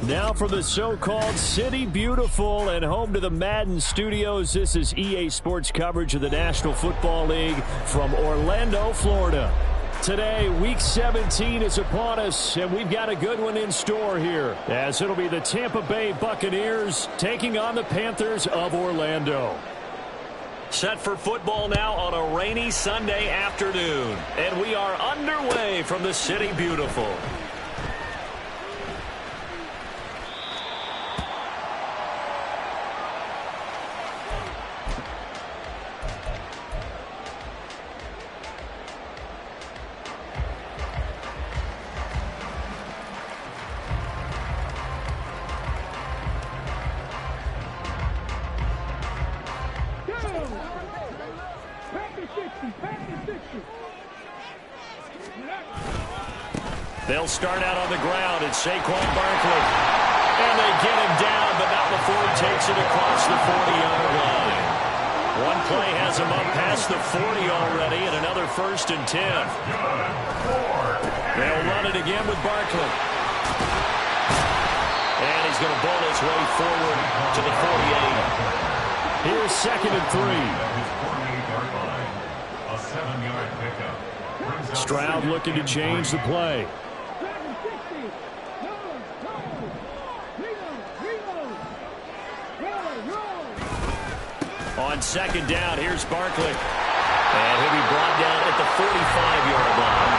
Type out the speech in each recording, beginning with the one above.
Now for the so-called City Beautiful and home to the Madden Studios. This is EA Sports coverage of the National Football League from Orlando, Florida. Today, Week 17 is upon us, and we've got a good one in store here, as it'll be the Tampa Bay Buccaneers taking on the Panthers of Orlando. Set for football now on a rainy Sunday afternoon, and we are underway from the City Beautiful. They'll start out on the ground. It's Saquon Barkley. And they get him down, but not before he takes it across the 40-yard line. One play has him up past the 40 already, and another 1st and 10. They'll run it again with Barkley. And he's going to bowl his way forward to the 48. Here's 2nd and 3. A 7-yard pickup. Stroud looking to change the play. On 2nd down, here's Barkley. And he'll be brought down at the 45-yard line.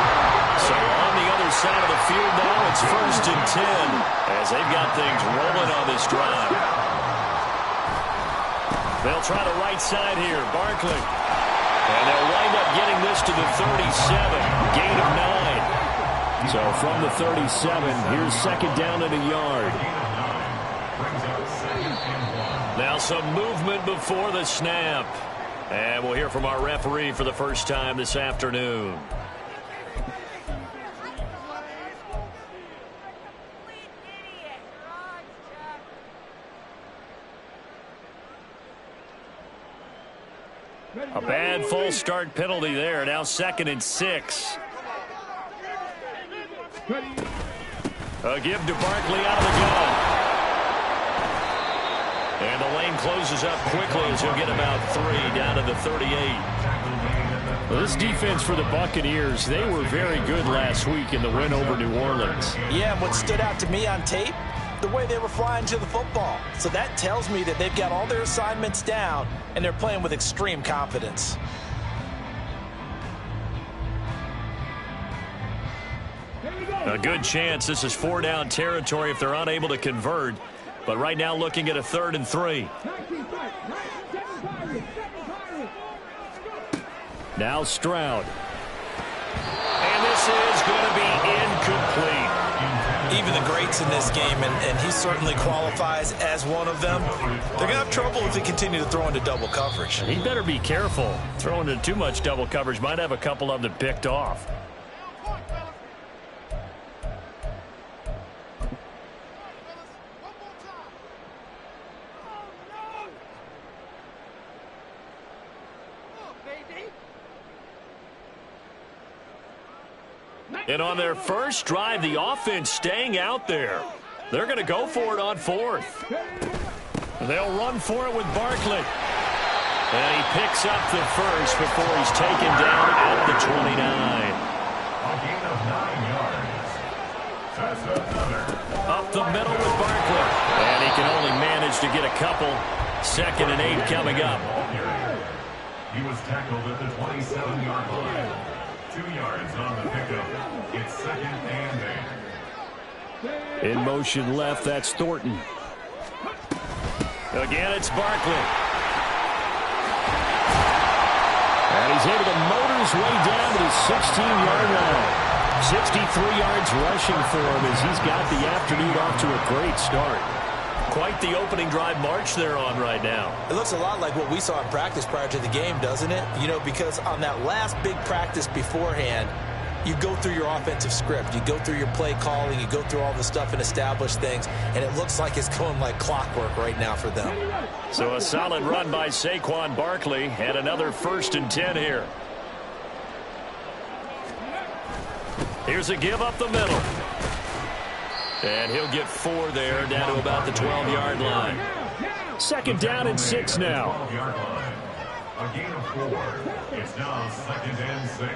So on the other side of the field now, it's 1st and 10 as they've got things rolling on this drive. They'll try the right side here. Barkley. And they'll wind up getting this to the 37. Gain of 9. So from the 37, here's 2nd down and a yard. Now some movement before the snap. And we'll hear from our referee for the first time this afternoon. A bad false start penalty there. Now 2nd and 6. A give to Barkley out of the gun. And the lane closes up quickly as he'll get about 3 down to the 38. Well, this defense for the Buccaneers, they were very good last week in the win over New Orleans. Yeah, and what stood out to me on tape, the way they were flying to the football. So that tells me that they've got all their assignments down, and they're playing with extreme confidence. A good chance this is 4-down territory if they're unable to convert. But right now looking at a 3rd and 3. Now Stroud. And this is going to be incomplete. Even the greats in this game, and he certainly qualifies as one of them, they're going to have trouble if they continue to throw into double coverage. He better be careful. Throwing into too much double coverage might have a couple of them picked off. And on their first drive, the offense staying out there. They're going to go for it on 4th. They'll run for it with Barkley. And he picks up the first before he's taken down at the 29. A gain of 9 yards. That's another. Up the middle with Barkley. And he can only manage to get a couple. 2nd and 8 coming up. He was tackled at the 27-yard line. 2 yards on the pickup. It's 2nd and 8. In motion left, that's Thornton. Again, it's Barkley. And he's able to motor his way down to the 16-yard line. 63 yards rushing for him as he's got the afternoon off to a great start. Quite the opening drive march they're on right now. It looks a lot like what we saw in practice prior to the game, doesn't it? You know, because on that last big practice beforehand, you go through your offensive script. You go through your play calling. You go through all the stuff and establish things. And it looks like it's going like clockwork right now for them. So a solid run by Saquon Barkley and another 1st and 10 here. Here's a give up the middle. And he'll get 4 there, down to about the 12-yard line. Second down and 6 now. 12-yard line. A gain of 4. It's now 2nd and 6.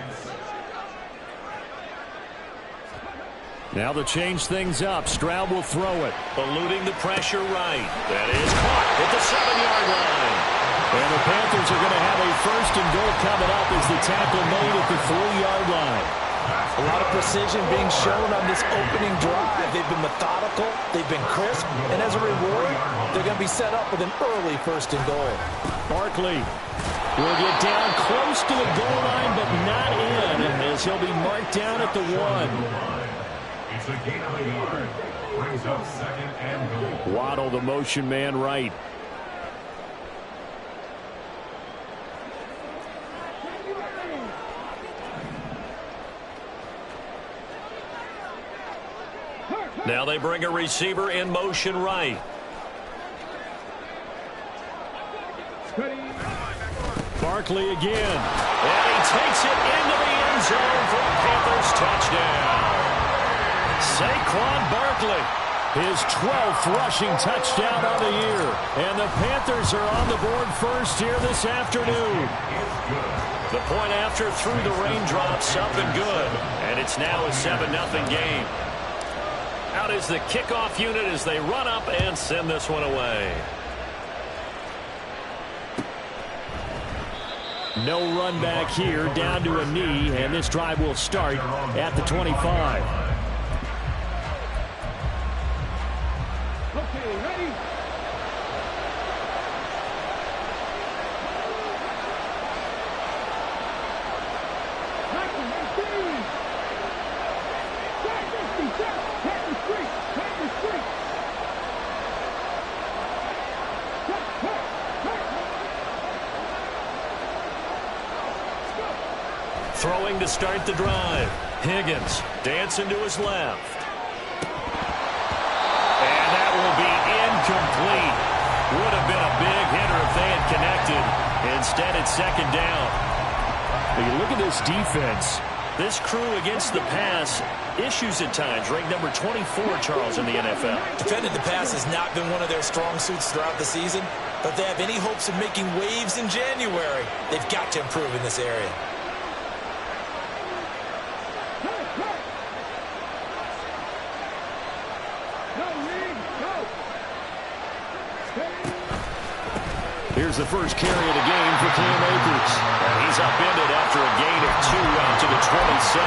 Now to change things up, Stroud will throw it. Eluding the pressure right. That is caught at the 7-yard line. And the Panthers are going to have a 1st and goal coming up as the tackle made at the 3-yard line. A lot of precision being shown on this opening drive. They've been methodical, they've been crisp, and as a reward, they're going to be set up with an early 1st and goal. Barkley will get down close to the goal line, but not in, as he'll be marked down at the 1. It's a gain of a yard. Brings up 2nd and goal. Waddle, the motion man right. Now they bring a receiver in motion right. Barkley again. And he takes it into the end zone for a Panthers touchdown. Saquon Barkley, his 12th rushing touchdown of the year. And the Panthers are on the board first here this afternoon. The point after through the raindrops, up and good. And it's now a 7-0 game. Out is the kickoff unit as they run up and send this one away. No run back here, down to a knee, and this drive will start at the 25. Okay, ready? Throwing to start the drive. Higgins dancing to his left. And that will be incomplete. Would have been a big hitter if they had connected. Instead, it's 2nd down. When you look at this defense, this crew against the pass, issues at times. Ranked number 24, Charles, in the NFL. Defending the pass has not been one of their strong suits throughout the season. But if they have any hopes of making waves in January, they've got to improve in this area. Here's the first carry of the game for Cam Akers. And he's upended after a gain of 2 out to the 27.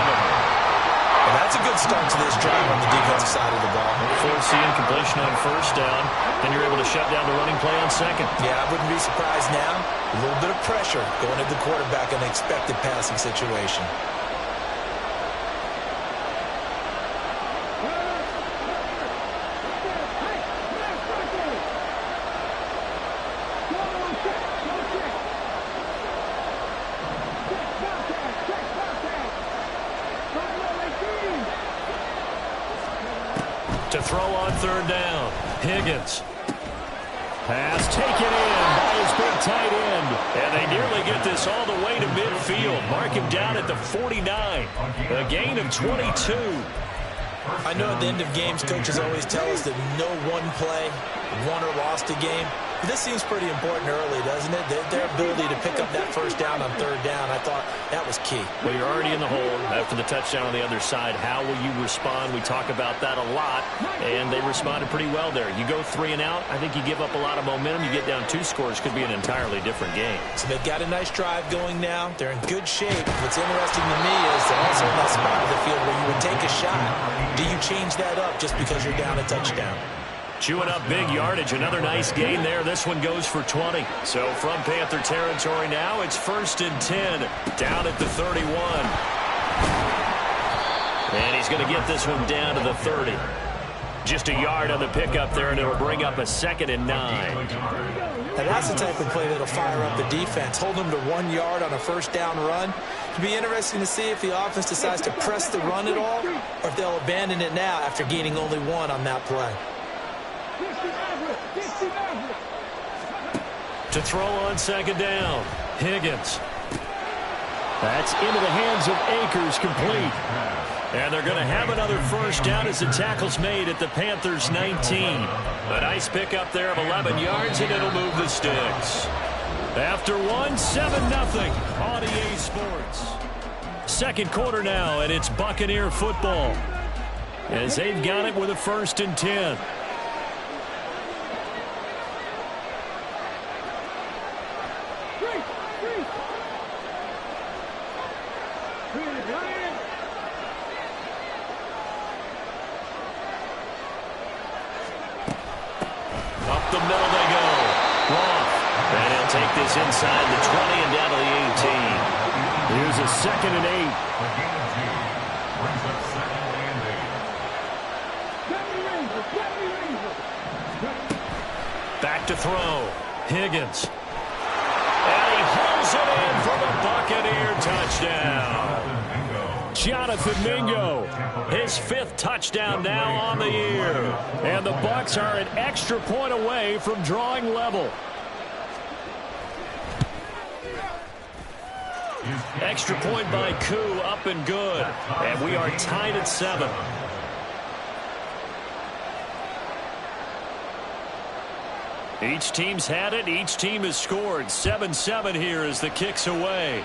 Well, that's a good start to this drive on the defensive side of the ball. Force the incompletion on 1st down, and you're able to shut down the running play on 2nd. Yeah, I wouldn't be surprised now. A little bit of pressure going at the quarterback in an expected passing situation. To throw on 3rd down. Higgins. Pass taken in by his big tight end. And they nearly get this all the way to midfield. Mark him down at the 49. A gain of 22. I know at the end of games, coaches always tell us that no one play won or lost a game. But this seems pretty important early, doesn't it? Their ability to pick up that 1st down on 3rd down, I thought that was key. Well, you're already in the hole after the touchdown on the other side. How will you respond? We talk about that a lot, and they responded pretty well there. You go 3 and out, I think you give up a lot of momentum. You get down 2 scores, could be an entirely different game. So they've got a nice drive going now. They're in good shape. What's interesting to me is they're also in that spot of the field where you would take a shot. Do you change that up just because you're down a touchdown? Chewing up big yardage. Another nice gain there. This one goes for 20. So from Panther territory now, it's 1st and 10. Down at the 31. And he's going to get this one down to the 30. Just a yard on the pickup there, and it'll bring up a 2nd and 9. Now that's the type of play that'll fire up the defense. Hold them to 1 yard on a 1st down run. It'll be interesting to see if the offense decides to press the run at all, or if they'll abandon it now after gaining only 1 on that play. To throw on 2nd down. Higgins. That's into the hands of Akers, complete. And they're going to have another first down as the tackle's made at the Panthers' 19. A nice pickup there of 11 yards, and it'll move the sticks. After 7-0 on EA Sports. Second quarter now, and it's Buccaneer football as they've got it with a 1st and 10. Up the middle they go. Roth. And he'll take this inside the 20 and down to the 18. Here's a 2nd and 8. Brings up 2nd and 8. Back to throw. Higgins. And he hauls it in for the Buccaneer touchdown. Jonathan Mingo, his 5th touchdown now on the year. And the Bucs are an extra point away from drawing level. Extra point by Koo, up and good. And we are tied at 7. Each team's had it. Each team has scored. 7-7 here as the kick's away.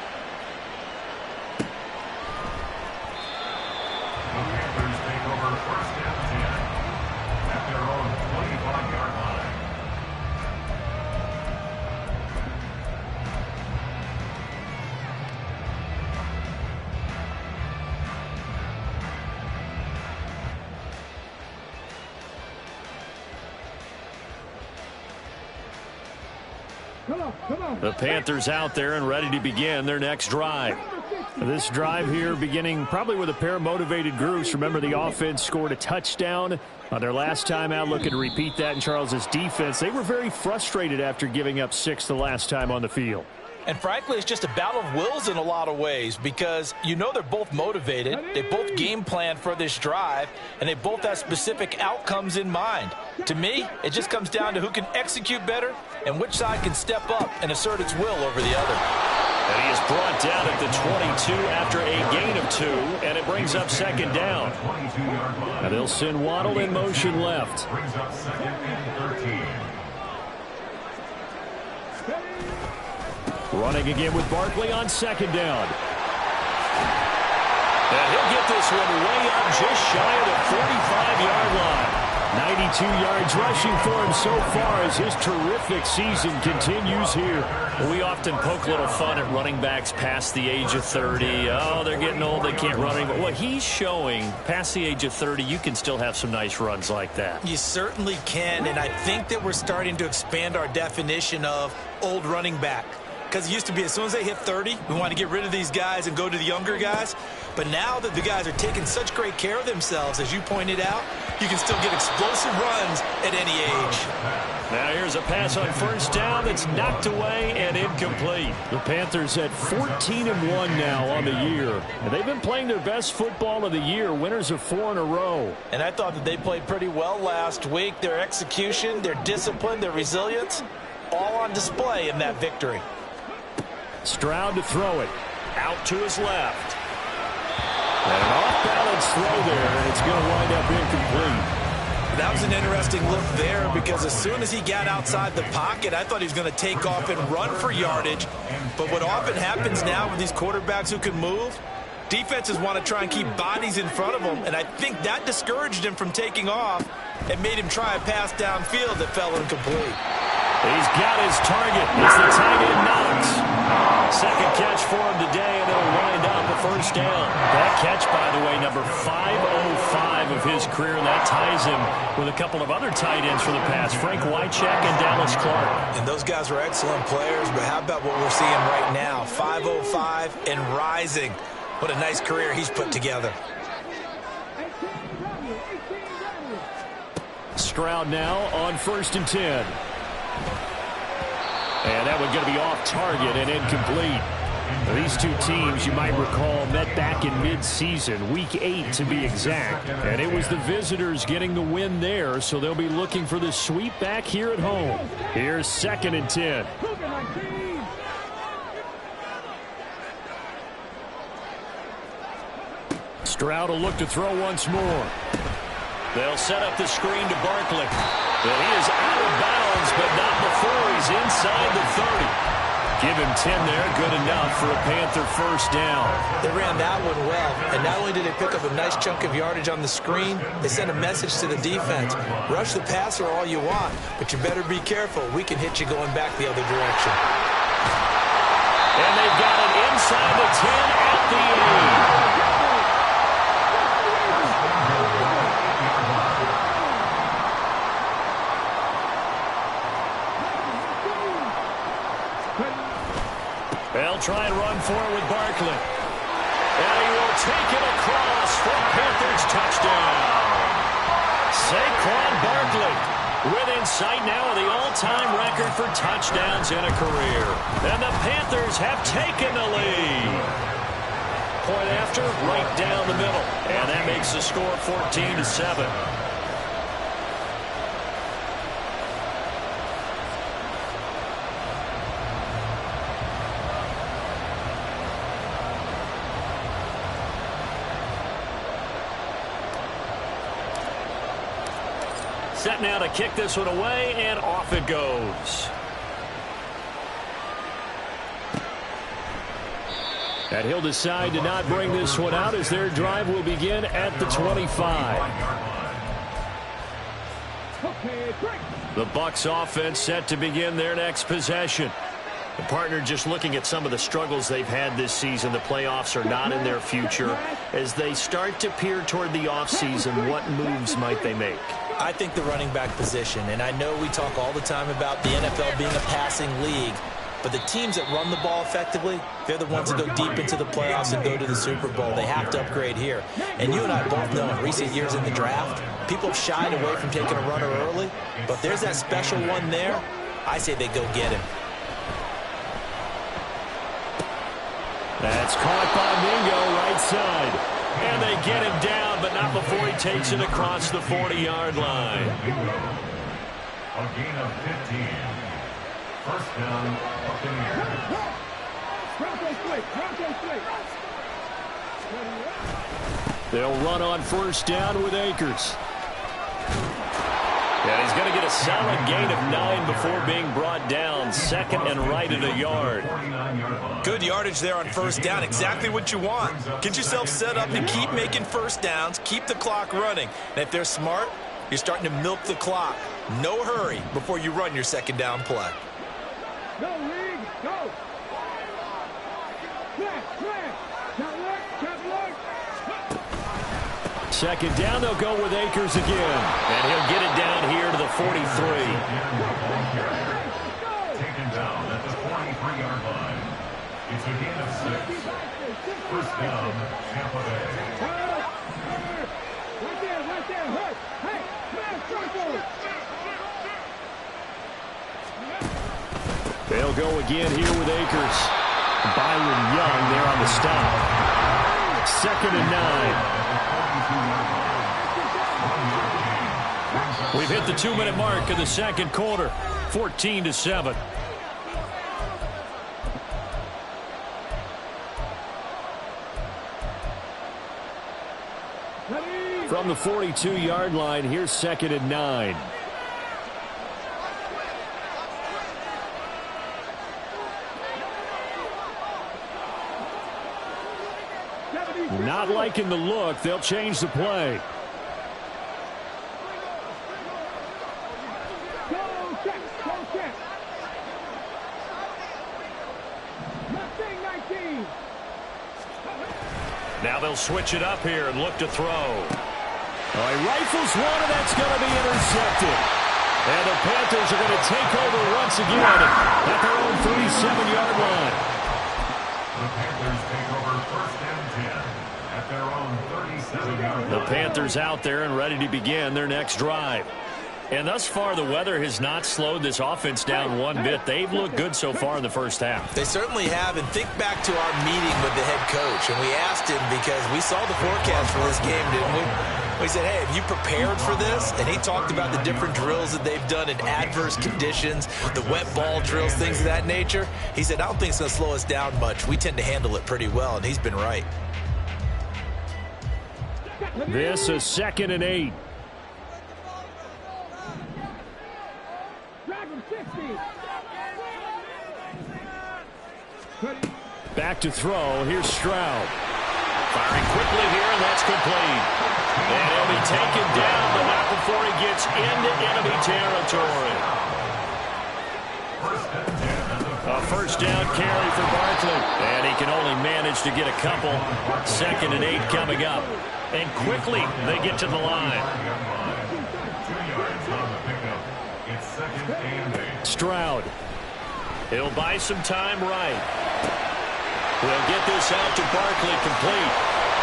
The Panthers out there and ready to begin their next drive. This drive here beginning probably with a pair of motivated groups. Remember, the offense scored a touchdown on their last time out. Looking to repeat that in Charles's defense. They were very frustrated after giving up 6 the last time on the field. And frankly, it's just a battle of wills in a lot of ways because you know they're both motivated. They both game plan for this drive, and they both have specific outcomes in mind. To me, it just comes down to who can execute better and which side can step up and assert its will over the other. And he is brought down at the 22 after a gain of 2, and it brings up 2nd down. And they'll send Waddle in motion left. Brings up 2nd and 13. Running again with Barkley on 2nd down. And he'll get this one way up just shy of the 45-yard line. 92 yards rushing for him so far as his terrific season continues here. We often poke a little fun at running backs past the age of 30. Oh, they're getting old, they can't run anymore. What he's showing, past the age of 30, you can still have some nice runs like that. You certainly can, and I think that we're starting to expand our definition of old running back. Because it used to be as soon as they hit 30, we want to get rid of these guys and go to the younger guys. But now that the guys are taking such great care of themselves, as you pointed out, you can still get explosive runs at any age. Now here's a pass on 1st down that's knocked away and incomplete. The Panthers at 14-1 now on the year. And they've been playing their best football of the year, winners of 4 in a row. And I thought that they played pretty well last week. Their execution, their discipline, their resilience, all on display in that victory. Stroud to throw it. Out to his left. And an off-balance throw there, and it's going to wind up incomplete. That was an interesting look there because as soon as he got outside the pocket, I thought he was going to take off and run for yardage. But what often happens now with these quarterbacks who can move, defenses want to try and keep bodies in front of them, and I think that discouraged him from taking off and made him try a pass downfield that fell incomplete. He's got his target. It's the tight end Knox. Second catch for him today, and it'll wind up a 1st down. That catch, by the way, number 505 of his career. That ties him with a couple of other tight ends for the pass, Frank Wycheck and Dallas Clark. And those guys were excellent players, but how about what we're seeing right now? 505 and rising. What a nice career he's put together. Stroud now on 1st and 10. And that one going to be off target and incomplete. These two teams, you might recall, met back in mid-season, week 8 to be exact. And it was the visitors getting the win there, so they'll be looking for the sweep back here at home. Here's 2nd and 10. Stroud will look to throw once more. They'll set up the screen to Barkley. But he is out of bounds, but not before he's inside the 30. Give him 10 there, good enough for a Panther first down. They ran that one well, and not only did they pick up a nice chunk of yardage on the screen, they sent a message to the defense. Rush the passer all you want, but you better be careful. We can hit you going back the other direction. And they've got it inside the 10 at the 8. They'll try and run for it with Barkley. And he will take it across for Panthers touchdown. Saquon Barkley within sight now of the all-time record for touchdowns in a career. And the Panthers have taken the lead. Point after, right down the middle. And that makes the score 14-7. Set now to kick this one away, and off it goes. And he'll decide to not bring this one out as their drive will begin at the 25. The Bucs offense set to begin their next possession. The partner just looking at some of the struggles they've had this season. The playoffs are not in their future. As they start to peer toward the offseason, what moves might they make? I think the running back position, and I know we talk all the time about the NFL being a passing league, but the teams that run the ball effectively, they're the ones that go deep into the playoffs and go to the Super Bowl. They have to upgrade here. And you and I both know in recent years in the draft, people have shied away from taking a runner early, but there's that special one there. I say they go get him. That's caught by Mingo right side. And they get him down, but not before he takes it across the 40-yard line. A gain of 15. First down, Buccaneers. They'll run on first down with Akers. And he's going to get a solid gain of 9 before being brought down. Second and right at a yard. Good yardage there on first down. Exactly what you want. Get yourself set up to keep making first downs. Keep the clock running. And if they're smart, you're starting to milk the clock. No hurry before you run your second down play. Go, League, go. Second down, they'll go with Akers again. And he'll get it down here to the 43. Taken down at the 43-yard line. It's a gain of 6. First down, Tampa Bay. Right there, hurt. Hey, man, circle. They'll go again here with Akers. Byron Young there on the stop. Second and 9. We've hit the 2-minute mark of the second quarter. 14-7. From the 42-yard line, here's second and 9. Not liking the look. They'll change the play. Now they'll switch it up here and look to throw. Oh, he rifles one, and that's going to be intercepted. And the Panthers are going to take over once again at their own 37-yard line. The Panthers take over first and 10 at their own 37-yard line. The Panthers out there and ready to begin their next drive. And thus far, the weather has not slowed this offense down one bit. They've looked good so far in the first half. They certainly have. And think back to our meeting with the head coach. And we asked him because we saw the forecast for this game, didn't we? We said, hey, have you prepared for this? And he talked about the different drills that they've done in adverse conditions, the wet ball drills, things of that nature. He said, I don't think it's going to slow us down much. We tend to handle it pretty well, and he's been right. This is 2nd and 8. Back to throw. Here's Stroud. Firing quickly here, and that's complete. And he'll be taken down, but not before he gets into enemy territory. A first down carry for Barkley. And he can only manage to get a couple. 2nd and 8 coming up. And quickly they get to the line. 2 yards on the pickup. It's 2nd and 8. Stroud. He'll buy some time right. We'll get this out to Barkley complete.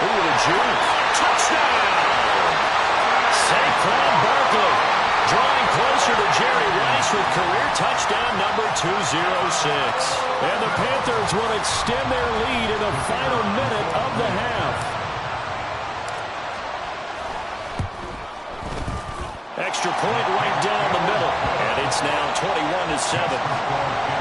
Ooh, the juke. Touchdown! Saquon Barkley drawing closer to Jerry Rice with career touchdown number 206. And the Panthers will extend their lead in the final minute of the half. Extra point right down the middle. And it's now 21-7.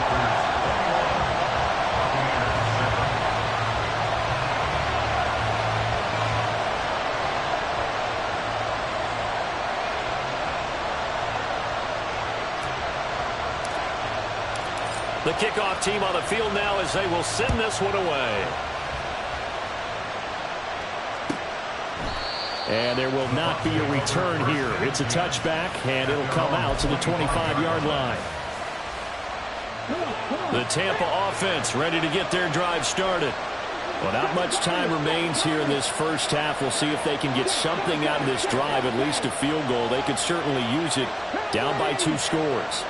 The kickoff team on the field now as they will send this one away. And there will not be a return here. It's a touchback, and it'll come out to the 25-yard line. The Tampa offense ready to get their drive started. Well, not much time remains here in this first half. We'll see if they can get something out of this drive, at least a field goal. They could certainly use it down by 2 scores.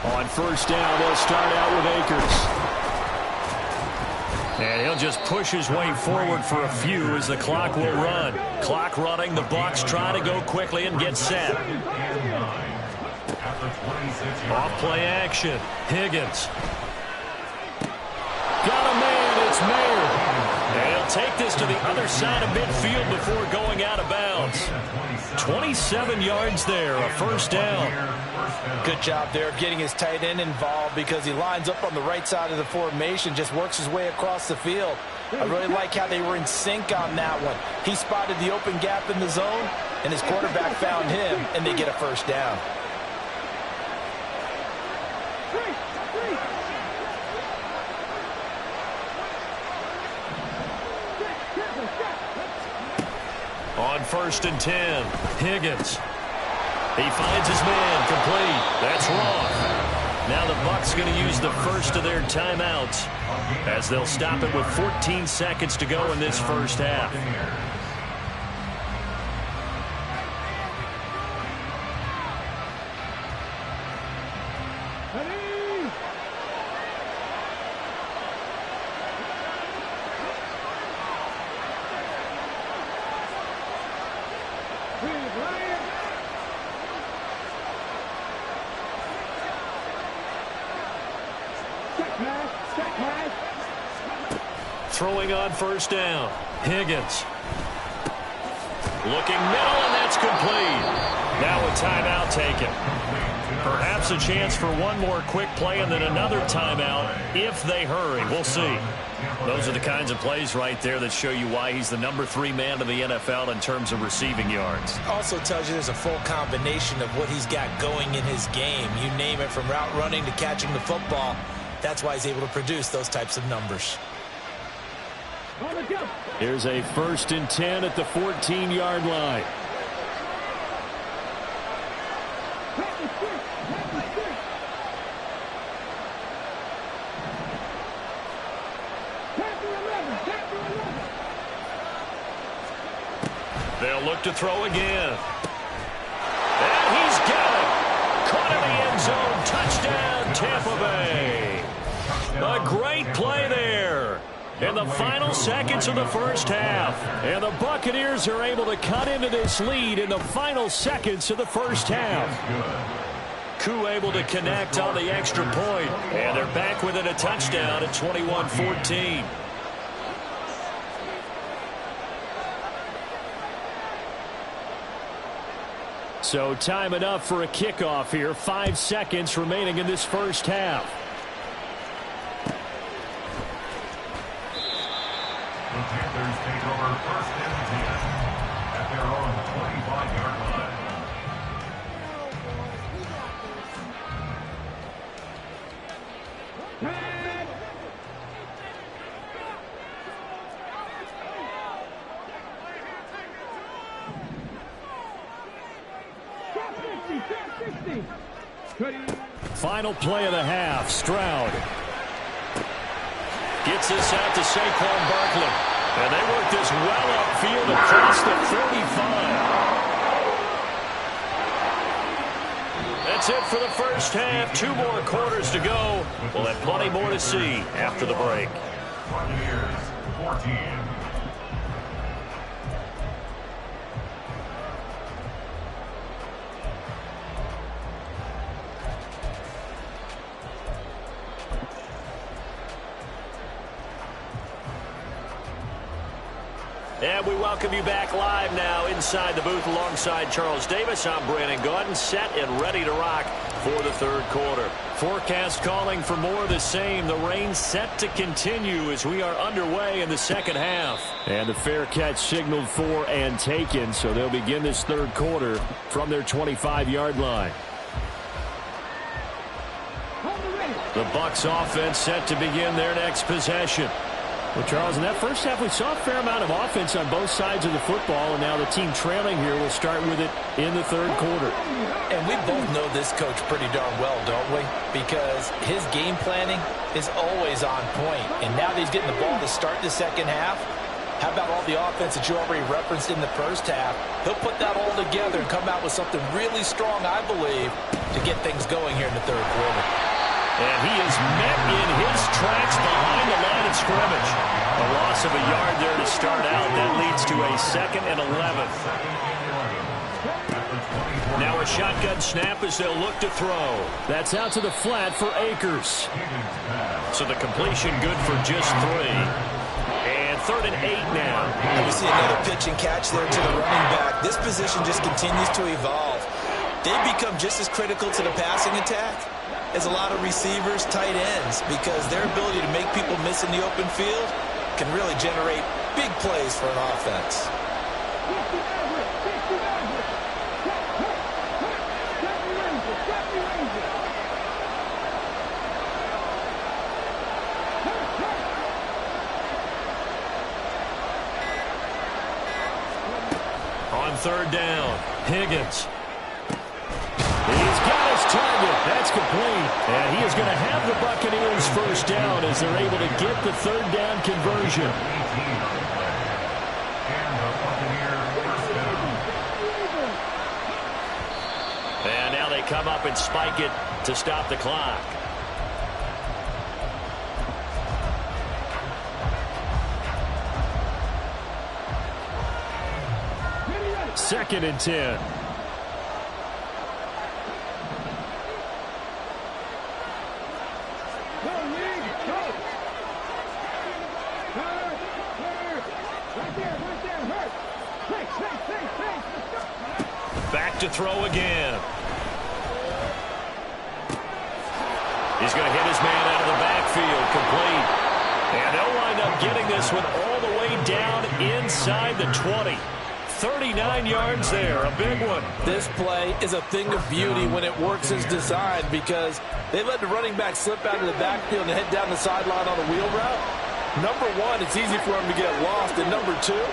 On first down, they'll start out with Akers. And he'll just push his way forward for a few as the clock will run. Clock running, the Bucs try to go quickly and get set. Off play action. Higgins. Got a man, it's Mayer. And he'll take this to the other side of midfield before going out of bounds. 27 yards there, a first down. Good job there of getting his tight end involved because he lines up on the right side of the formation, just works his way across the field. I really like how they were in sync on that one. He spotted the open gap in the zone, and his quarterback found him, and they get a first down. On 1st and 10, Higgins. He finds his man complete. That's wrong. Now the Bucs going to use the first of their timeouts as they'll stop it with 14 seconds to go in this first half. Throwing on first down. Higgins. Looking middle, and that's complete. Now a timeout taken. Perhaps a chance for one more quick play and then another timeout if they hurry. We'll see. Those are the kinds of plays right there that show you why he's the number 3 man in the NFL in terms of receiving yards. Also tells you there's a full combination of what he's got going in his game. You name it, from route running to catching the football. That's why he's able to produce those types of numbers. Here's a 1st and 10 at the 14-yard line. They'll look to throw again. And he's got it. Caught in the end zone. Touchdown, Tampa Bay. A great play there in the final seconds of the first half. And the Buccaneers are able to cut into this lead in the final seconds of the first half. Koo able to connect on the extra point. And they're back within a touchdown at 21-14. So time enough for a kickoff here. 5 seconds remaining in this first half. The Panthers take over 1st 60. 30. Final play of the half. Stroud Gets this out to Saquon Barkley. And they work this well upfield across the 35. That's it for the first half. 2 more quarters to go. We'll have plenty more to see after the break. Buccaneers 14. And we welcome you back live now inside the booth alongside Charles Davis. I'm Brandon Gaudin, set and ready to rock for the third quarter. Forecast calling for more of the same. The rain set to continue as we are underway in the second half. and the fair catch signaled for and taken, so they'll begin this third quarter from their 25-yard line. The Bucs offense set to begin their next possession. Well, Charles, in that first half, we saw a fair amount of offense on both sides of the football, and now the team trailing here will start with it in the third quarter. And we both know this coach pretty darn well, don't we? Because his game planning is always on point. And now that he's getting the ball to start the second half, how about all the offense that you already referenced in the first half? He'll put that all together and come out with something really strong, I believe, to get things going here in the third quarter. And he is met in his tracks behind the line of scrimmage. A loss of a yard there to start out. That leads to a 2nd and 11. Now a shotgun snap as they'll look to throw. That's out to the flat for Akers. So the completion good for just 3. And 3rd and 8 now. And we see another pitch and catch there to the running back. This position just continues to evolve. They become just as critical to the passing attack as a lot of receivers, tight ends, because their ability to make people miss in the open field can really generate big plays for an offense. On 3rd down, Higgins. He's got his target. That's complete. And he is going to have the Buccaneers first down as they're able to get the 3rd down conversion. And now they come up and spike it to stop the clock. Second and 10. Back to throw again. He's going to hit his man out of the backfield, complete. And they'll wind up getting this one all the way down inside the 20. 39 yards there, a big one. This play is a thing of beauty when it works as designed because they let the running back slip out of the backfield and head down the sideline on a wheel route. Number one, it's easy for him to get lost. And number two,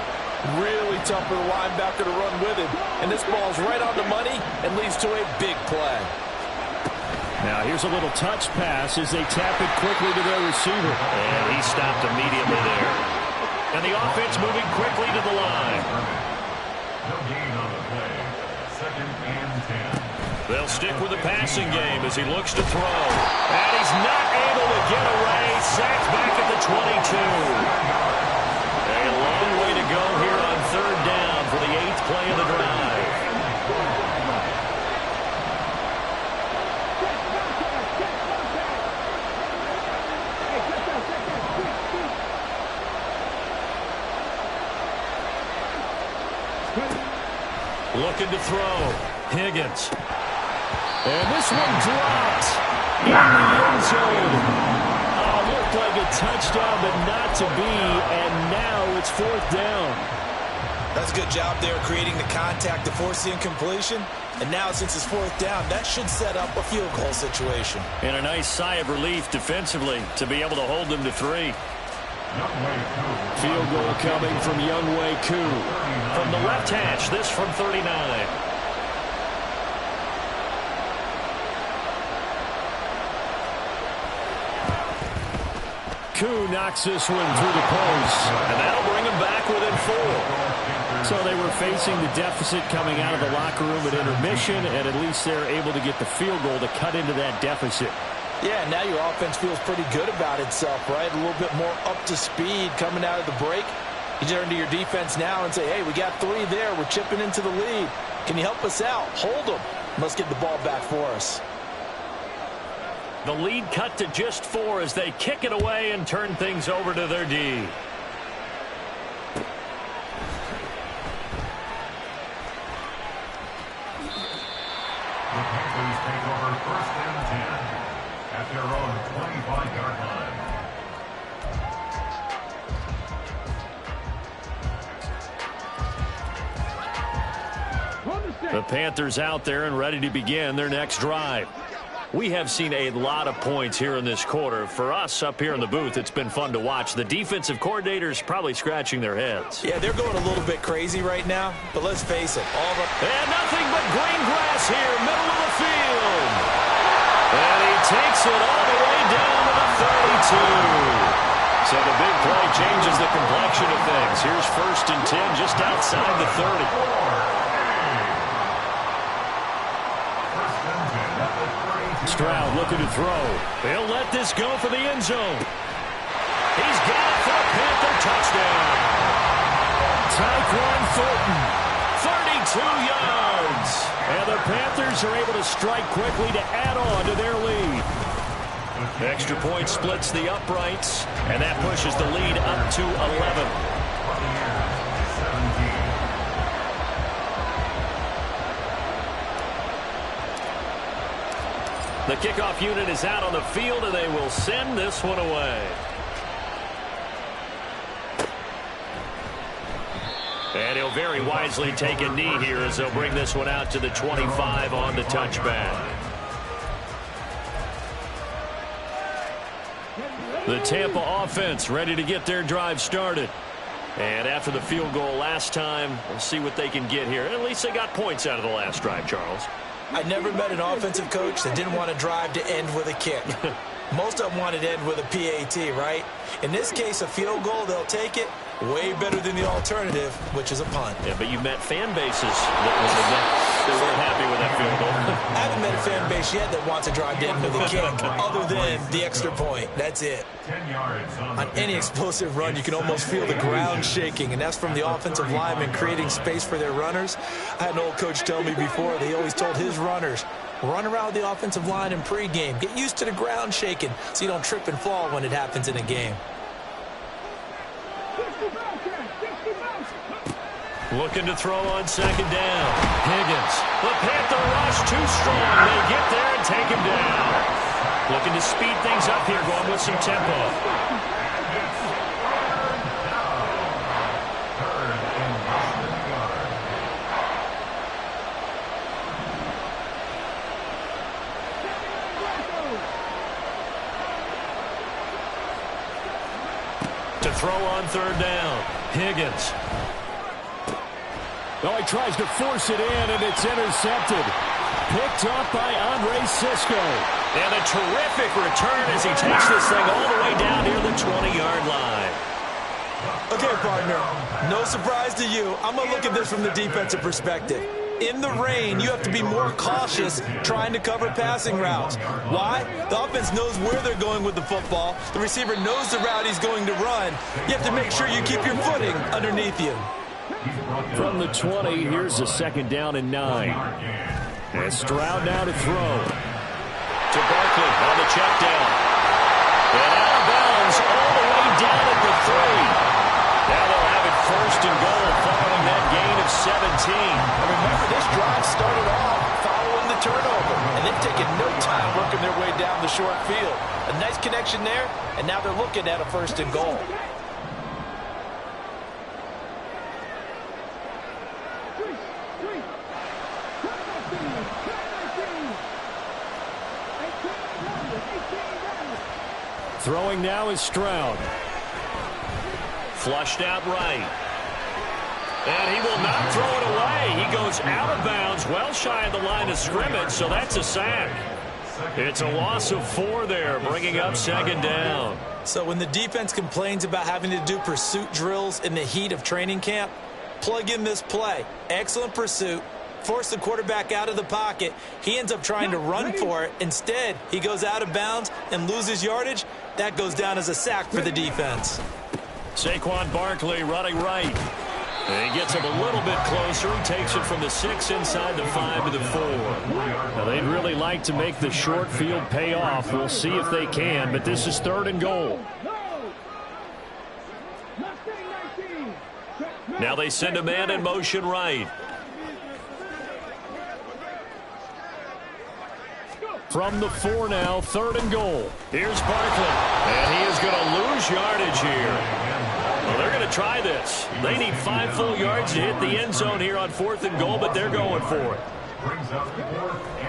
really tough for the linebacker to run with him. And this ball's right on the money and leads to a big play. Now here's a little touch pass as they tap it quickly to their receiver. And he stopped immediately there. And the offense moving quickly to the line. No gain on the play. 2nd and 10. They'll stick with the passing game as he looks to throw. And he's not able to get away. Sacked back at the 22. A long way to go here on 3rd down for the 8th play of the drive. Looking to throw. Higgins. And this one dropped in the end zone. Looked like a touchdown, but not to be. And now it's 4th down. That's a good job there creating the contact to force the incompletion. And now since it's 4th down, that should set up a field goal situation. And a nice sigh of relief defensively to be able to hold them to 3. Field goal coming from Younghoe Koo. From the left hash, this from 39. Koo knocks this one through the post. And that'll bring them back within 4. So they were facing the deficit coming out of the locker room at intermission, and at least they're able to get the field goal to cut into that deficit. Yeah, now your offense feels pretty good about itself, right? A little bit more up to speed coming out of the break. You turn to your defense now and say, hey, we got 3 there. We're chipping into the lead. Can you help us out? Hold them. Let's get the ball back for us. The lead cut to just 4 as they kick it away and turn things over to their D. The Panthers take over 1st and 10 at their own 25-yard line. The Panthers out there and ready to begin their next drive. We have seen a lot of points here in this quarter. For us up here in the booth, it's been fun to watch. The defensive coordinators probably scratching their heads. Yeah, they're going a little bit crazy right now, but let's face it. And nothing but green grass here, middle of the field. And he takes it all the way down to the 32. So the big play changes the complexion of things. Here's 1st and 10 just outside the 30. Stroud looking to throw. They'll let this go for the end zone. He's got it for a Panther touchdown. Tyquan Thornton. 32 yards. And the Panthers are able to strike quickly to add on to their lead. Extra point splits the uprights, and that pushes the lead up to 11. The kickoff unit is out on the field, and they will send this one away. And he'll very wisely take a knee here as they'll bring this one out to the 25 on the touchback. The Tampa offense ready to get their drive started. And after the field goal last time, we'll see what they can get here. At least they got points out of the last drive, Charles. I never met an offensive coach that didn't want to drive to end with a kick. Most of them wanted to end with a PAT, right? In this case, a field goal, they'll take it. Way better than the alternative, which is a punt. Yeah, but you met fan bases that weren't happy with that field goal. I haven't met a fan base yet that wants to drive to end with a kick, other than the extra point. That's it. 10 yards On any explosive run, you can almost feel the ground shaking, and that's from the offensive linemen creating space for their runners. I had an old coach tell me before, he always told his runners, run around the offensive line in pregame. Get used to the ground shaking so you don't trip and fall when it happens in a game. Looking to throw on 2nd down. Higgins. The Panther rush too strong. They get there and take him down. Looking to speed things up here, going with some tempo. To throw on 3rd down. Higgins. Oh, he tries to force it in, and it's intercepted. Picked up by Andre Sisco. And a terrific return as he takes this thing all the way down near the 20-yard line. Okay, partner, no surprise to you. I'm going to look at this from the defensive perspective. In the rain, you have to be more cautious trying to cover passing routes. Why? The offense knows where they're going with the football. The receiver knows the route he's going to run. You have to make sure you keep your footing underneath you. From the 20, here's a 2nd down and 9. And Stroud now to throw. To Barkley on the check down. And out of bounds all the way down at the 3. Now they'll have it 1st and goal following that gain of 17. And remember, this drive started off following the turnover. And they've taken no time working their way down the short field. A nice connection there, and now they're looking at a 1st and goal. Throwing now is Stroud. Flushed out right. And he will not throw it away. He goes out of bounds, well shy of the line of scrimmage, so that's a sack. It's a loss of 4 there, bringing up second down. So when the defense complains about having to do pursuit drills in the heat of training camp, plug in this play. Excellent pursuit. Force the quarterback out of the pocket. He ends up trying to run for it. Instead, he goes out of bounds and loses yardage. That goes down as a sack for the defense. Saquon Barkley running right. And he gets him a little bit closer. He takes it from the 6 inside the 5 to the 4. Now, they'd really like to make the short field pay off. We'll see if they can, but this is 3rd and goal. Now they send a man in motion right. From the 4 now, 3rd and goal. Here's Barkley. And he is going to lose yardage here. Well, they're going to try this. They need 5 full yards to hit the end zone here on 4th and goal, but they're going for it.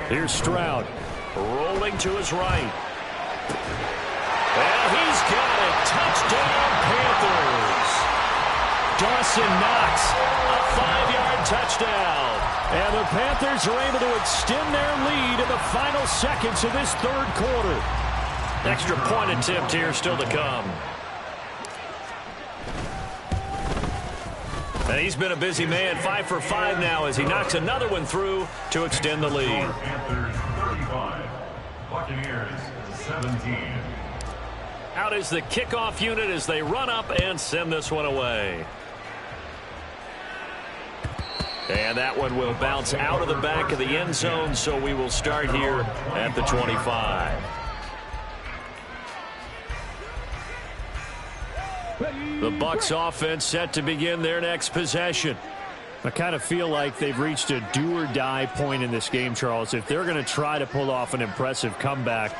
Here's Stroud. Rolling to his right. And he's got it. Touchdown, Panthers. Dawson Knox, a 5-yard touchdown. And the Panthers are able to extend their lead in the final seconds of this 3rd quarter. Extra point attempt here still to come. And he's been a busy man, 5 for 5 now as he knocks another one through to extend the lead. Panthers 35, Buccaneers 17. Out is the kickoff unit as they run up and send this one away. And that one will bounce out of the back of the end zone, so we will start here at the 25. The Bucs offense set to begin their next possession. I kind of feel like they've reached a do-or-die point in this game, Charles. If they're going to try to pull off an impressive comeback,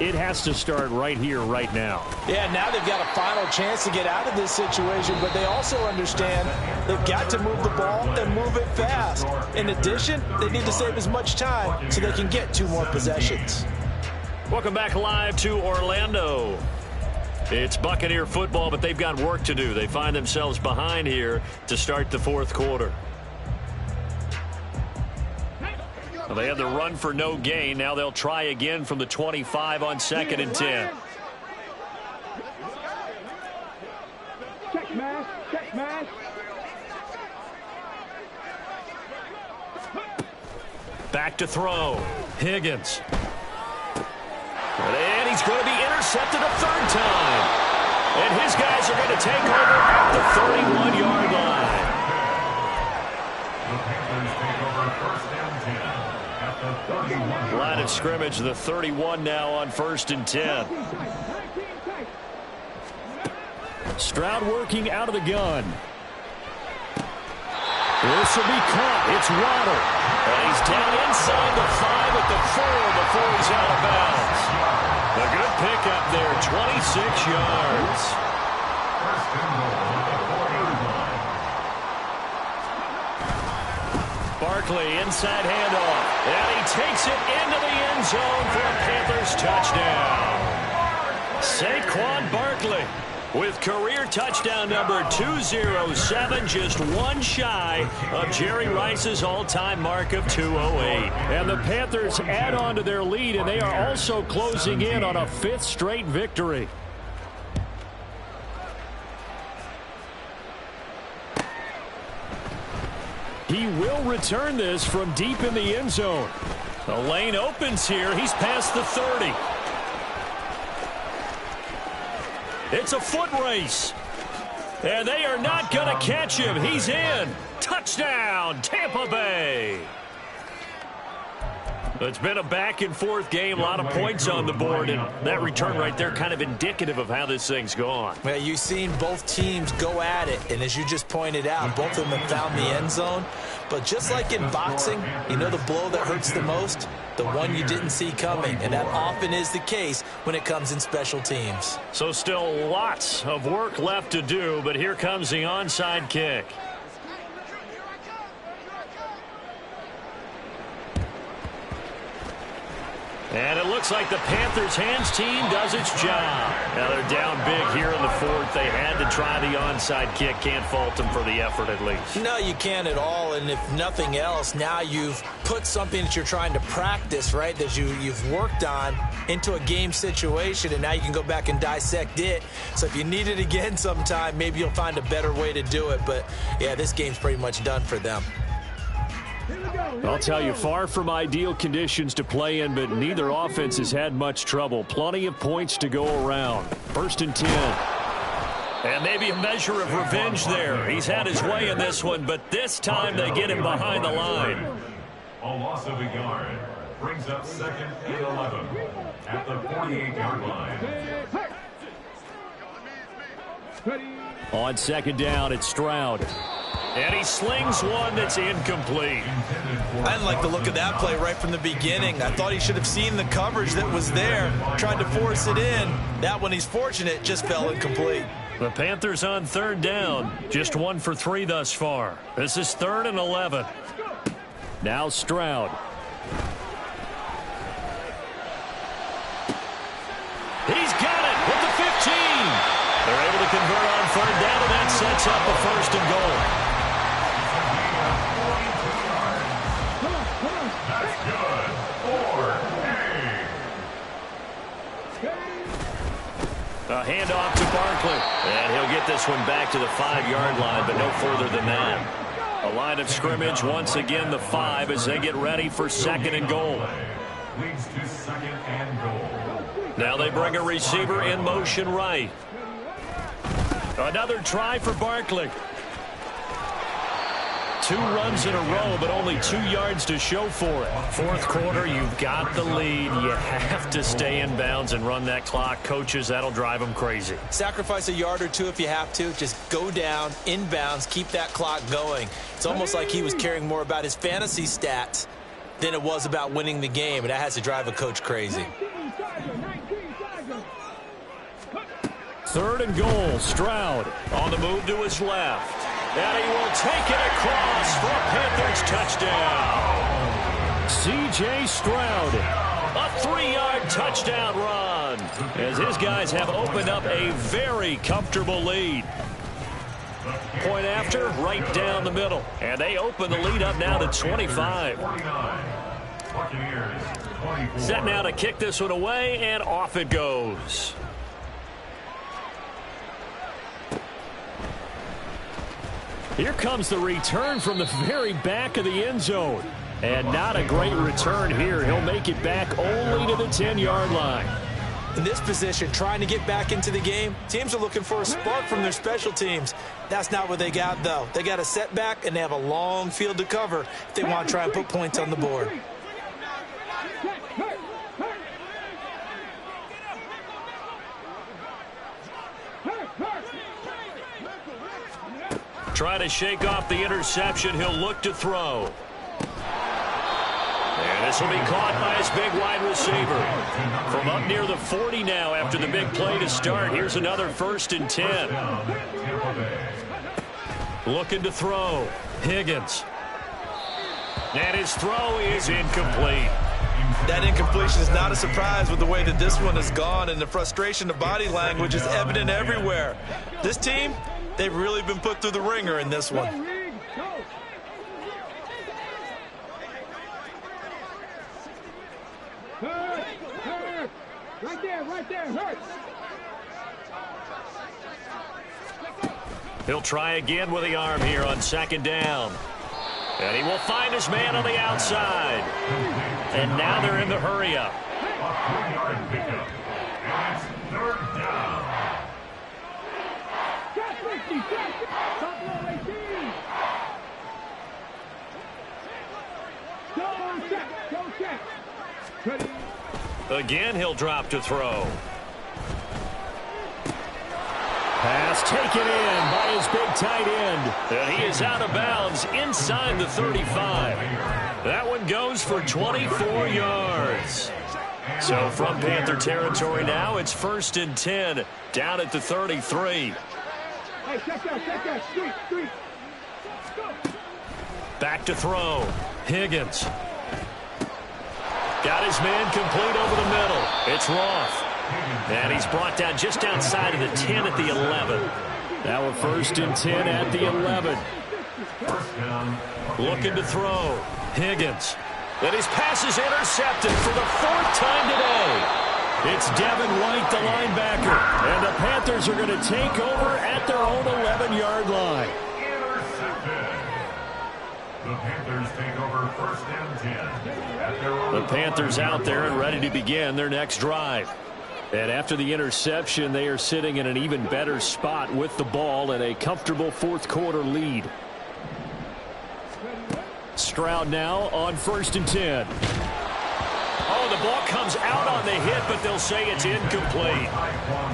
it has to start right here, right now. Yeah, now they've got a final chance to get out of this situation, but they also understand they've got to move the ball and move it fast. In addition, they need to save as much time so they can get 2 more possessions. Welcome back live to Orlando. It's Buccaneer football, but they've got work to do. They find themselves behind here to start the 4th quarter. Well, they had the run for no gain. Now they'll try again from the 25 on 2nd and 10. Check mash, check mash. Back to throw. Higgins. And he's going to be intercepted a 3rd time. And his guys are going to take over at the 31-yard line. The Panthers take over 1st and 10 at the 31. Line of scrimmage, the 31 now on 1st and 10. Stroud working out of the gun. This will be caught. It's Waddle. And he's down inside the 5 at the 4 before he's out of bounds. A good pickup there, 26 yards. 1st and goal at the 40 line. Barkley, inside handoff. And he takes it into the end zone for a Panthers touchdown. Saquon Barkley with career touchdown number 207, just 1 shy of Jerry Rice's all-time mark of 208. And the Panthers add on to their lead, and they are also closing in on a 5th straight victory. He will return this from deep in the end zone. The lane opens here. He's past the 30. It's a foot race. And they are not going to catch him. He's in. Touchdown, Tampa Bay. It's been a back-and-forth game, a lot of points on the board, and that return right there kind of indicative of how this thing's gone. Well, you've seen both teams go at it, and as you just pointed out, both of them have found the end zone. But just like in boxing, you know the blow that hurts the most? The one you didn't see coming, and that often is the case when it comes in special teams. So still lots of work left to do, but here comes the onside kick. And it looks like the Panthers' hands team does its job. Now they're down big here in the fourth. They had to try the onside kick. Can't fault them for the effort at least. No, you can't at all. And if nothing else, now you've put something that you're trying to practice, right, that you've worked on into a game situation, and now you can go back and dissect it. So if you need it again sometime, maybe you'll find a better way to do it. But, yeah, this game's pretty much done for them. I'll tell you, far from ideal conditions to play in, but neither offense has had much trouble. Plenty of points to go around. 1st and 10. And maybe a measure of revenge there. He's had his way in this one, but this time they get him behind the line. A loss of a yard brings up 2nd and 11 at the 48-yard line. On 2nd down, it's Stroud. And he slings one that's incomplete. I didn't like the look of that play right from the beginning. I thought he should have seen the coverage that was there, tried to force it in. That one, he's fortunate, just fell incomplete. The Panthers on 3rd down, just 1 for 3 thus far. This is 3rd and 11. Now Stroud. He's got it with the 15. They're able to convert on 3rd down, and that sets up a 1st and goal. A handoff to Barkley. And he'll get this one back to the 5-yard line, but no further than that. A line of scrimmage, once again the 5 as they get ready for 2nd and goal. Leads to 2nd and goal. Now they bring a receiver in motion right. Another try for Barkley. 2 runs in a row, but only 2 yards to show for it. 4th quarter, you've got the lead. You have to stay in bounds and run that clock. Coaches, that'll drive them crazy. Sacrifice a yard or 2 if you have to. Just go down, in bounds, keep that clock going. It's almost like he was caring more about his fantasy stats than it was about winning the game, and that has to drive a coach crazy. 3rd and goal, Stroud. On the move to his left. And he will take it across for a Panthers touchdown. C.J. Stroud. A 3-yard touchdown run. As his guys have opened up a very comfortable lead. Point after, right down the middle. And they open the lead up now to 25. Set now to kick this one away, and off it goes. Here comes the return from the very back of the end zone. And not a great return here. He'll make it back only to the 10-yard line. In this position, trying to get back into the game, teams are looking for a spark from their special teams. That's not what they got, though. They got a setback, and they have a long field to cover if they want to try and put points on the board. Try to shake off the interception. He'll look to throw. And this will be caught by his big wide receiver. From up near the 40 now after the big play to start. Here's another 1st and 10. Looking to throw. Higgins. And his throw is incomplete. That incompletion is not a surprise with the way that this one has gone, and the frustration of body language is evident everywhere. This team, they've really been put through the ringer in this one. Right there, hurt. He'll try again with the arm here on 2nd down. And he will find his man on the outside. And now they're in the hurry-up. A 3-yard pickup. And it's 3rd down. Again, he'll drop to throw. Pass taken in by his big tight end. And he is out of bounds inside the 35. That one goes for 24 yards. So from Panther territory now, it's 1st and 10 down at the 33. Hey, check that. Street. Back to throw. Higgins. Got his man complete over the middle. It's Roth. And he's brought down just outside of the 10 at the 11. Now a 1st and 10 at the 11. Looking to throw. Higgins. And his pass is intercepted for the 4th time today. It's Devin White, the linebacker. And the Panthers are going to take over at their own 11-yard line. The Panthers take over 1st and 10 at their own. The Panthers out there and ready to begin their next drive. And after the interception, they are sitting in an even better spot with the ball and a comfortable 4th quarter lead. Stroud now on 1st and 10. Oh, the ball comes out on the hit, but they'll say it's incomplete.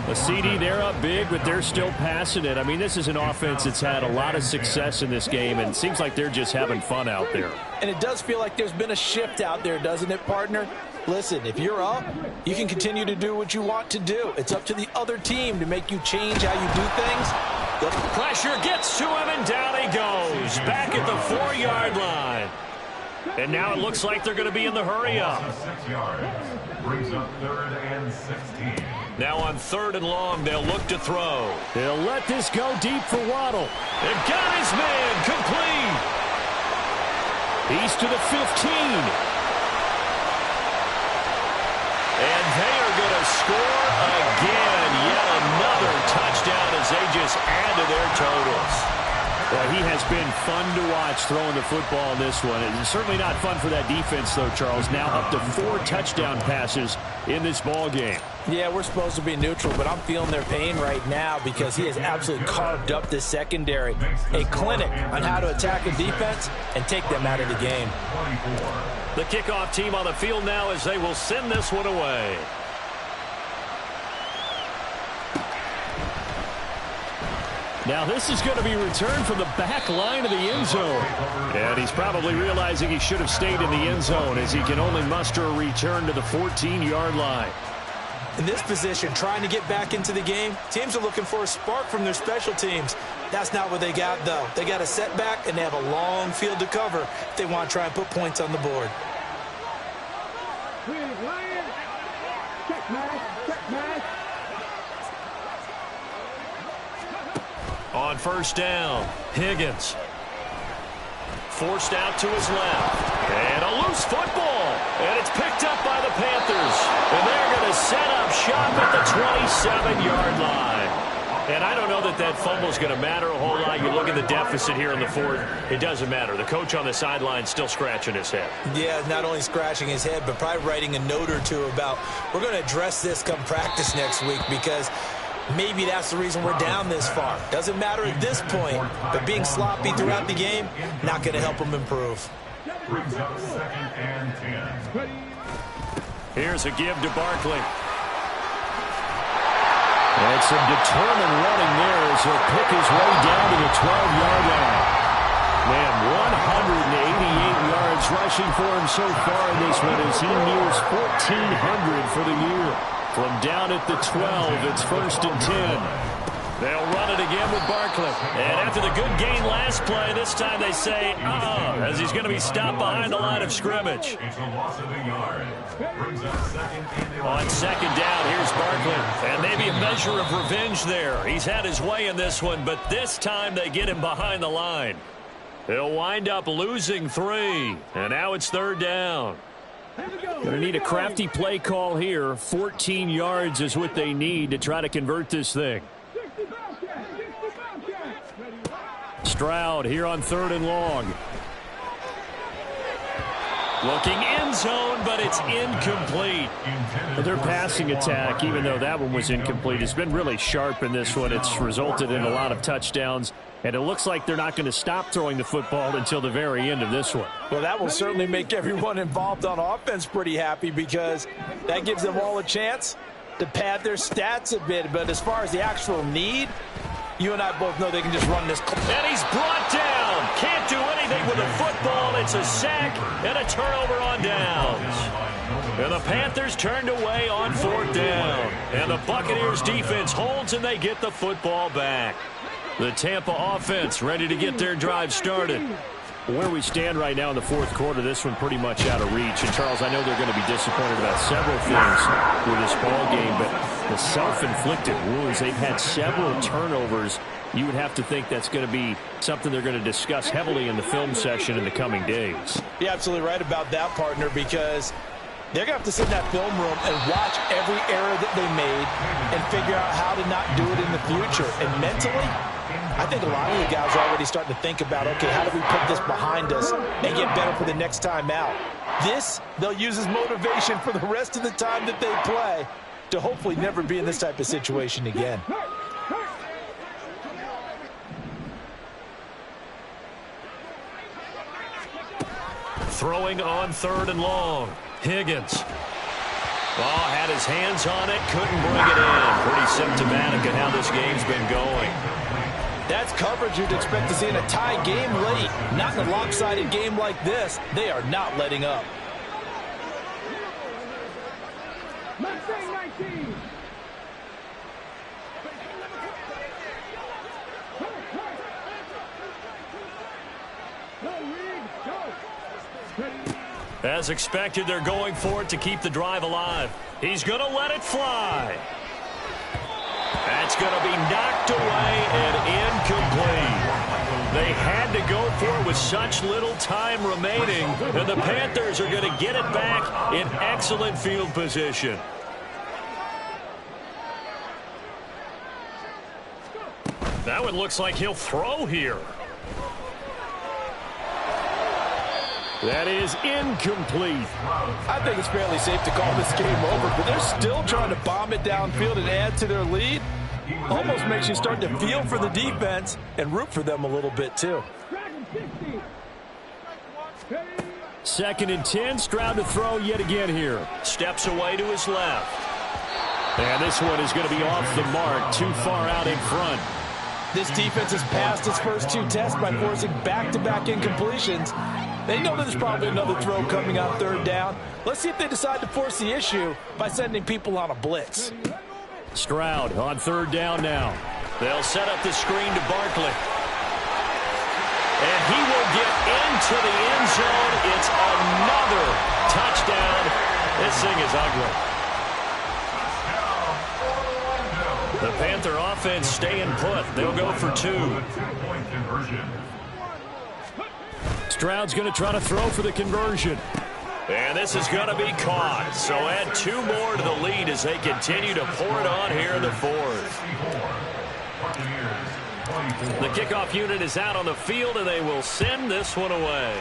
The CD, they're up big, but they're still passing it. I mean, this is an offense that's had a lot of success in this game, and it seems like they're just having fun out there. And it does feel like there's been a shift out there, doesn't it, partner? Listen, if you're up, you can continue to do what you want to do. It's up to the other team to make you change how you do things. The pressure gets to him, and down he goes. Back at the 4-yard line. And now it looks like they're going to be in the hurry up. 6 yards. Brings up 3rd and 16. Now on 3rd and long, they'll look to throw. They'll let this go deep for Waddle. They've got his man complete. He's to the 15. And they are going to score again. Yet another touchdown as they just add to their totals. Well, he has been fun to watch throwing the football in this one. It's certainly not fun for that defense, though, Charles. Now up to 4 touchdown passes in this ball game. Yeah, we're supposed to be neutral, but I'm feeling their pain right now because he has absolutely carved up the secondary. A clinic on how to attack a defense and take them out of the game. The kickoff team on the field now as they will send this one away. Now this is going to be returned from the back line of the end zone. And he's probably realizing he should have stayed in the end zone as he can only muster a return to the 14-yard line. In this position, trying to get back into the game, teams are looking for a spark from their special teams. That's not what they got, though. They got a setback, and they have a long field to cover if they want to try and put points on the board. Check, man. Check, man. On 1st down, Higgins. Forced out to his left. And a loose football. And it's picked up by the Panthers. And they're going to set up shop at the 27-yard line. And I don't know that that fumble is going to matter a whole lot. You look at the deficit here in the 4th. It doesn't matter. The coach on the sideline still scratching his head. Yeah, not only scratching his head, but probably writing a note or two about we're going to address this come practice next week because maybe that's the reason we're down this far. Doesn't matter at this point, but being sloppy throughout the game, not going to help them improve. Brings up 2nd and 10. Here's a give to Barkley. And some determined running there as he'll pick his way down to the 12-yard line. Man, 188 yards rushing for him so far in this one as he nears 1,400 for the year. From down at the 12, it's 1st and 10. They'll run it again with Barkley. And after the good gain last play, this time they say, as he's going to be stopped behind the line of scrimmage. It's a loss of a yard. Brings up 2nd and 11. On 2nd down, here's Barkley. And maybe a measure of revenge there. He's had his way in this one, but this time they get him behind the line. He'll wind up losing 3. And now it's 3rd down. Going to need a crafty play call here. 14 yards is what they need to try to convert this thing. Stroud here on 3rd and long. Looking end zone, but it's incomplete. But their passing attack, even though that one was incomplete, has been really sharp in this one. It's resulted in a lot of touchdowns. And it looks like they're not going to stop throwing the football until the very end of this one. Well, that will certainly make everyone involved on offense pretty happy because that gives them all a chance to pad their stats a bit. But as far as the actual need, you and I both know they can just run this. And he's brought down. Can't do anything with the football. It's a sack and a turnover on downs. And the Panthers turned away on 4th down. And the Buccaneers defense holds and they get the football back. The Tampa offense ready to get their drive started. Where we stand right now in the fourth quarter, this one pretty much out of reach. And, Charles, I know they're going to be disappointed about several things with this ball game, but the self-inflicted wounds, they've had several turnovers. You would have to think that's going to be something they're going to discuss heavily in the film session in the coming days. You're absolutely right about that, partner, because they're going to have to sit in that film room and watch every error that they made and figure out how to not do it in the future. And mentally, I think a lot of the guys are already starting to think about, okay, how do we put this behind us and get better for the next time out? This, they'll use as motivation for the rest of the time that they play to hopefully never be in this type of situation again. Throwing on 3rd and long. Higgins. Ball had his hands on it, couldn't bring it in. Pretty symptomatic of how this game's been going. That's coverage you'd expect to see in a tie game late. Not in a lopsided game like this. They are not letting up. Mustang 19. As expected, they're going for it to keep the drive alive. He's going to let it fly. That's going to be knocked away and incomplete. They had to go for it with such little time remaining, and the Panthers are going to get it back in excellent field position. That one looks like he'll throw here. That is incomplete. I think it's fairly safe to call this game over, but they're still trying to bomb it downfield and add to their lead. Almost makes you start to feel for the defense and root for them a little bit too. 2nd and 10, Stroud to throw yet again here. Steps away to his left. And this one is going to be off the mark, too far out in front. This defense has passed its first 2 tests by forcing back-to-back incompletions. They know there's probably another throw coming on 3rd down. Let's see if they decide to force the issue by sending people on a blitz. Stroud on 3rd down now. They'll set up the screen to Barkley. And he will get into the end zone. It's another touchdown. This thing is ugly. The Panther offense staying put. They'll go for 2. Two-point conversion. Stroud's going to try to throw for the conversion. And this is going to be caught. So add 2 more to the lead as they continue to pour it on here in the 4th. The kickoff unit is out on the field, and they will send this one away.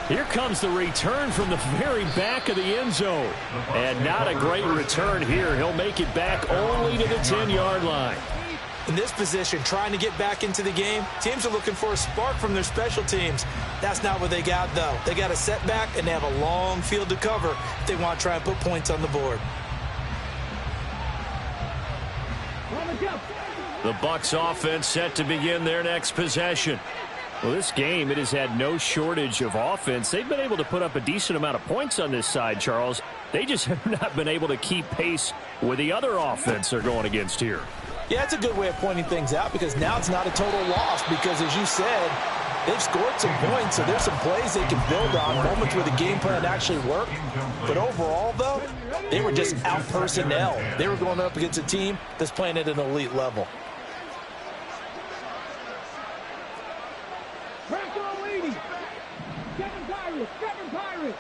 Here comes the return from the very back of the end zone. And not a great return here. He'll make it back only to the 10-yard line. In this position, trying to get back into the game, teams are looking for a spark from their special teams. That's not what they got, though. They got a setback, and they have a long field to cover if they want to try and put points on the board. The Bucs offense set to begin their next possession. Well, this game, it has had no shortage of offense. They've been able to put up a decent amount of points on this side, Charles. They just have not been able to keep pace with the other offense they're going against here. Yeah, that's a good way of pointing things out because now it's not a total loss because, as you said, they've scored some points, so there's some plays they can build on, moments where the game plan actually worked. But overall, though, they were just out personnel. They were going up against a team that's playing at an elite level. Second Pirates.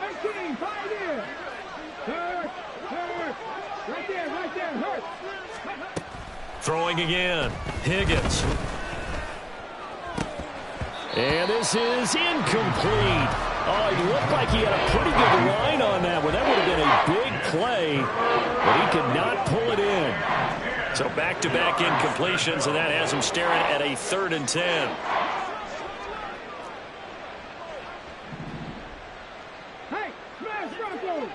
18, Pioneer. Hurt. Right there, hurt. Throwing again. Higgins. And this is incomplete. Oh, he looked like he had a pretty good line on that one. That would have been a big play, but he could not pull it in. So back-to-back incompletions, and that has him staring at a 3rd and 10. Hey, smash Broncos.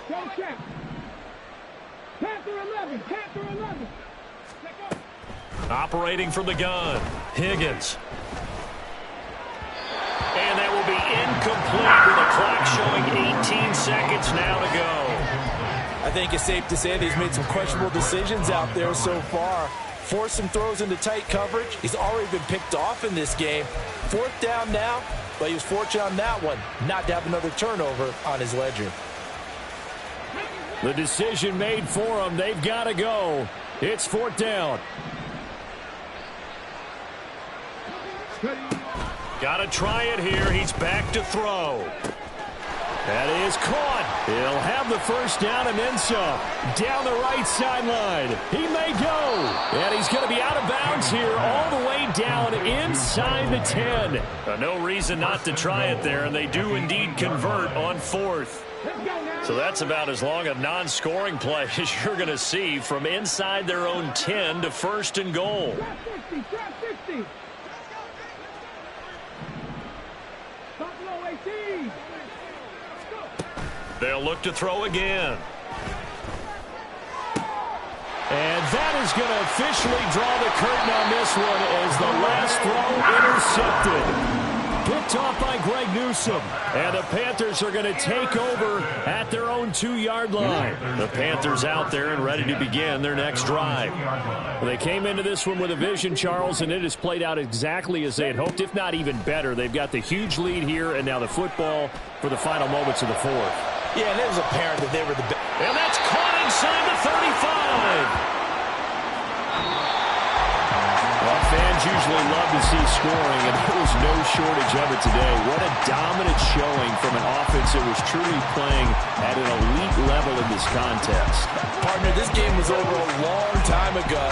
Go check. Panther 11. Operating from the gun. Higgins. And that will be incomplete with the clock showing 18 seconds now to go. I think it's safe to say that he's made some questionable decisions out there so far. Forcing throws into tight coverage. He's already been picked off in this game. 4th down now, but he was fortunate on that one not to have another turnover on his ledger. The decision made for him. They've got to go. It's 4th down. Got to try it here. He's back to throw. That is caught. He'll have the first down and then some. Down the right sideline. He may go. And he's going to be out of bounds here all the way down inside the 10. No reason not to try it there, and they do indeed convert on 4th. So that's about as long a non-scoring play as you're going to see from inside their own 10 to 1st and goal. They'll look to throw again. And that is going to officially draw the curtain on this one as the last throw intercepted. Picked off by Greg Newsome. And the Panthers are going to take over at their own 2-yard line. The Panthers out there and ready to begin their next drive. Well, they came into this one with a vision, Charles, and it has played out exactly as they had hoped, if not even better. They've got the huge lead here, and now the football for the final moments of the 4th. Yeah, and it was apparent that they were the best. And that's caught inside the 35. Well, fans usually love to see scoring, and there was no shortage of it today. What a dominant showing from an offense that was truly playing at an elite level in this contest. Partner, this game was over a long time ago.